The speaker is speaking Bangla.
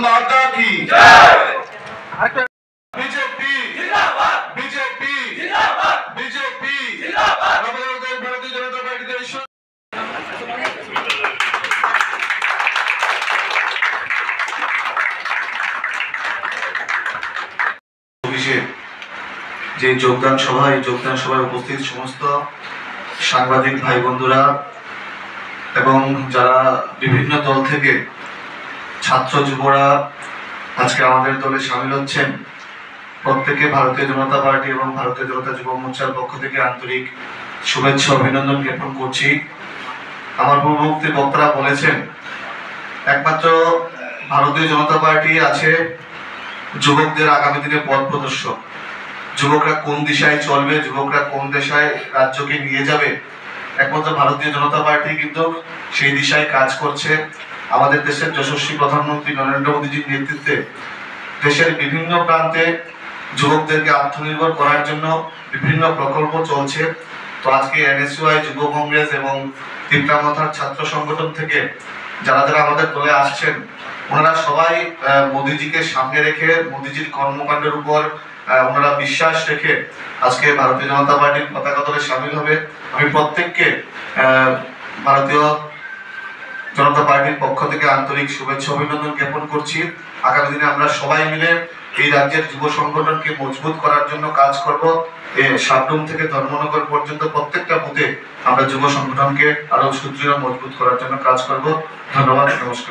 माता की BJP BJP BJP Bharatiya Janata party देश যে যোগদান সভায় উপস্থিত সমস্ত সাংবাদিক ভাই বন্ধুরা এবং যারা বিভিন্ন দল থেকে ছাত্র যুবরা আজকে আমাদের দলে শামিল হচ্ছেন, প্রত্যেকে ভারতীয় জনতা পার্টি এবং ভারতীয় জনতা যুব মোর্চার পক্ষ থেকে আন্তরিক শুভেচ্ছা অভিনন্দন জ্ঞাপন করছি। আমার পূর্ববর্তী বক্তারা বলেছেন, একমাত্র ভারতীয় জনতা পার্টি আছে যুবকদের আগামী দিনে পথ প্রদর্শক। যুবকরা কোন দিশায় চলবে, যুবকরা কোন দিশায় রাজ্যকে নিয়ে যাবে, একমাত্র ভারতীয় জনতা পার্টি কিন্তু সেই দিশায় কাজ করছে। আমাদের দেশের যশস্বী প্রধানমন্ত্রী নরেন্দ্র মোদীজির নেতৃত্বে দেশের বিভিন্ন প্রান্তে যুবকদেরকে আত্মনির্ভর করার জন্য বিভিন্ন প্রকল্প চলছে। তো আজকে এনএসইউআই, যুব কংগ্রেস এবং তিপ্রামথার ছাত্র সংগঠন থেকে যারা যারা আমাদের দলে আসছেন, ওনারা সবাই মোদীজিকে সামনে রেখে মোদীজির কর্মকাণ্ডের উপর ওনারা বিশ্বাস রেখে আজকে ভারতীয় জনতা পার্টির পতাকা দলে সামিল হবে। আমি প্রত্যেককে ভারতীয় জনতা পার্টির পক্ষ থেকে আন্তরিক শুভেচ্ছা অভিনন্দন জ্ঞাপন করছি। আগামী দিনে আমরা সবাই মিলে এই রাজ্যের যুব সংগঠনকে মজবুত করার জন্য কাজ করব। সাবরুম থেকে ধর্মনগর পর্যন্ত প্রত্যেকটা বুথে আমরা যুব সংগঠনকে আরো সুদৃঢ় মজবুত করার জন্য কাজ করব। ধন্যবাদ, নমস্কার।